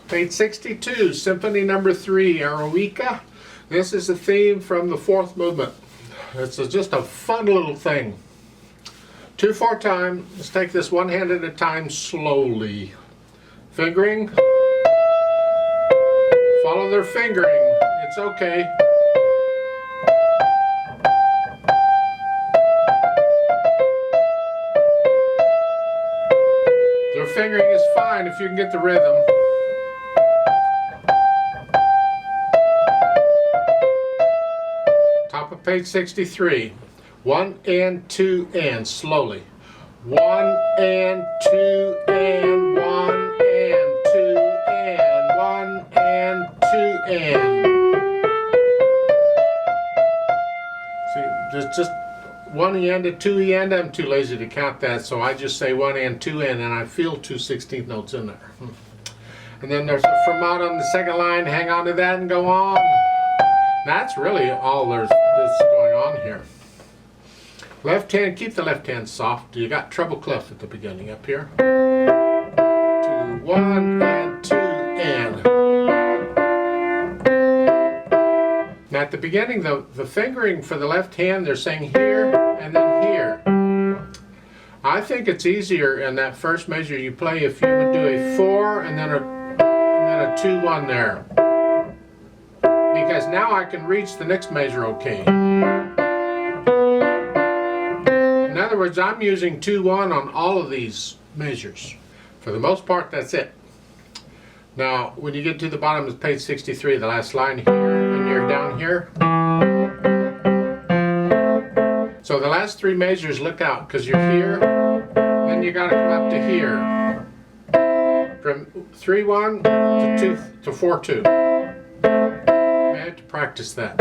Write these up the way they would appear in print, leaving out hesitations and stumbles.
Page 62, Symphony No. 3, Eroica. This is the theme from the fourth movement. It's just a fun little thing. 2/4 time. Let's take this one hand at a time slowly. Fingering. Follow their fingering. It's okay. Their fingering is fine if you can get the rhythm. Top of page 63. 1 and 2 and slowly. 1 and 2 and 1 and 2 and 1 and 2 and. See, there's just 1 and and 2 and. I'm too lazy to count that, so I just say 1 and 2 and I feel 2 16th notes in there. And then there's a fermata on the second line. Hang on to that and go on. That's really all there's going on here. Left hand, keep the left hand soft. You got treble clef at the beginning up here. 2, 1 and 2 and. Now at the beginning, the fingering for the left hand, they're saying here and then here. I think it's easier in that first measure you play if you would do a 4 and then a 2 1 there. Because now I can reach the next measure okay. In other words, I'm using 2 1 on all of these measures. For the most part, that's it. Now, when you get to the bottom of page 63, the last line here, and you're down here. So the last 3 measures, look out, because you're here, then you got to come up to here. From 3 1 to 2 to 4 2. I have to practice that.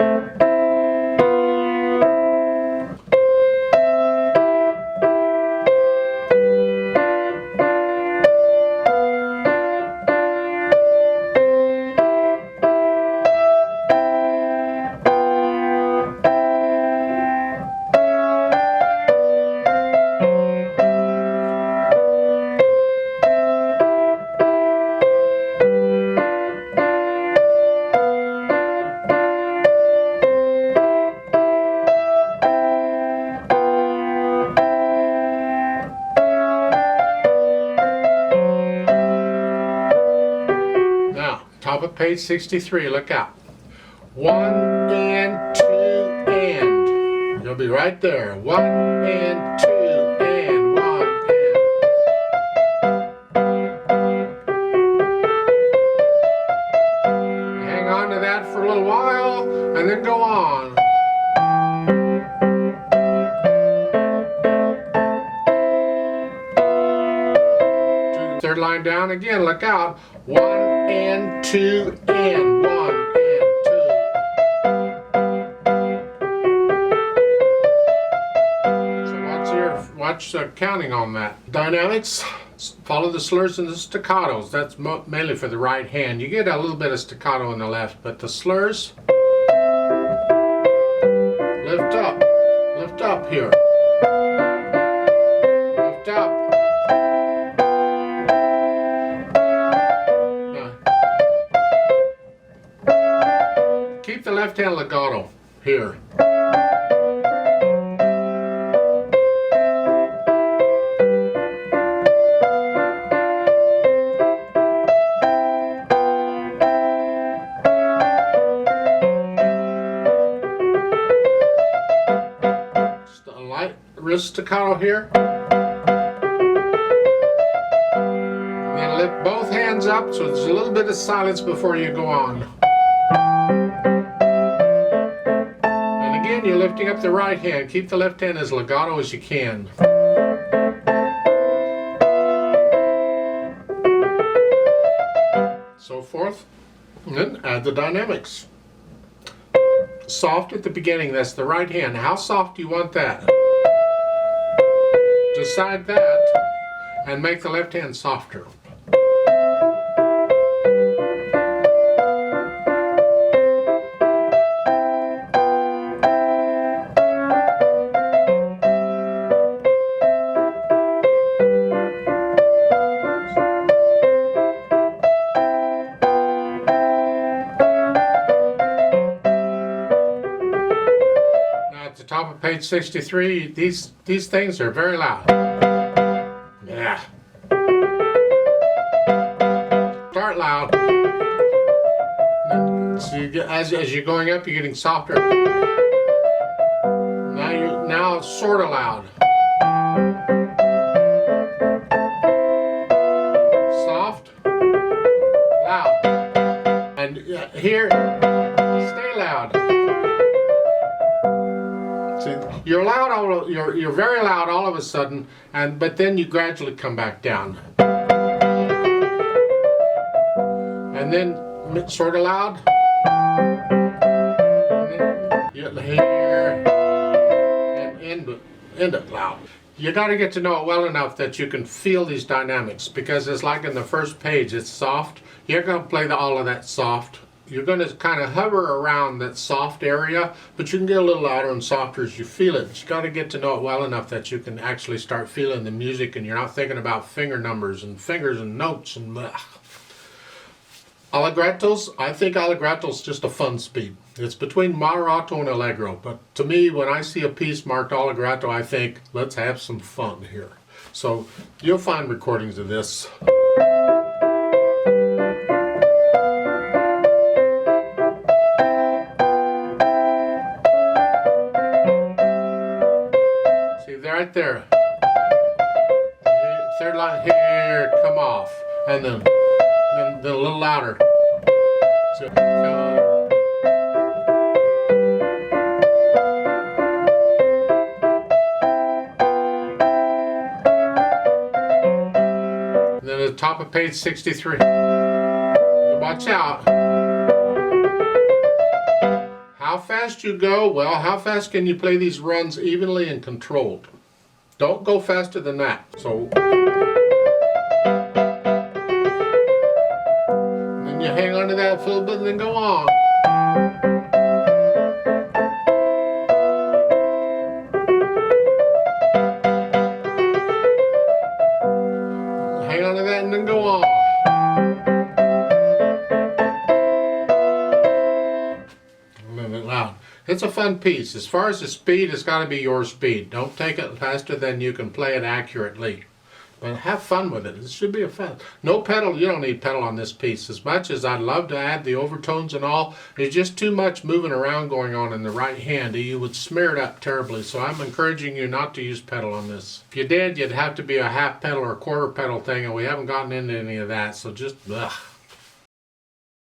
Top of page 63, look out. 1 and 2 and. You'll be right there. 1 and 2 and 1 and. Hang on to that for a little while and then go on. Third line down again, look out. 1 and 2 and 1 and 2. So watch counting on that. Dynamics, follow the slurs and the staccatos. That's mainly for the right hand. You get a little bit of staccato on the left, but the slurs, lift up here. Lift up. Keep the left hand legato here. Just a light wrist staccato here. And then lift both hands up so there's a little bit of silence before you go on. You're lifting up the right hand. Keep the left hand as legato as you can. So forth. And then add the dynamics. Soft at the beginning, that's the right hand. How soft do you want that? Decide that and make the left hand softer. page 63, these things are very loud. Yeah. Start loud. So you get, as you're going up, you're getting softer. Now it's sort of loud. Soft, loud. And here, stay loud. See, you're loud. You're very loud all of a sudden, but then you gradually come back down. And then sort of loud. And then you hear and end it loud. You got to get to know it well enough that you can feel these dynamics, because it's like in the first page, it's soft. You're going to play all of that soft. You're going to kind of hover around that soft area, but you can get a little louder and softer as you feel it. You got to get to know it well enough that you can actually start feeling the music, and you're not thinking about finger numbers and fingers and notes and blah. Allegrettos, I think allegretto's just a fun speed. It's between moderato and allegro, but to me, when I see a piece marked allegretto, I think, let's have some fun here. So you'll find recordings of this. See, right there. Third line here, come off, and then a little louder. So, and then at the top of page 63. Watch out. How fast you go? Well, how fast can you play these runs evenly and controlled? Don't go faster than that. So. Hang on to that for a little bit and then go on. Hang on to that and then go on. A little bit loud. It's a fun piece. As far as the speed, it's got to be your speed. Don't take it faster than you can play it accurately. But have fun with it. It should be a fun. No pedal. You don't need pedal on this piece. As much as I'd love to add the overtones and all, there's just too much moving around going on in the right hand. You would smear it up terribly. So I'm encouraging you not to use pedal on this. If you did, you'd have to be a half pedal or a quarter pedal thing, and we haven't gotten into any of that. So just ugh.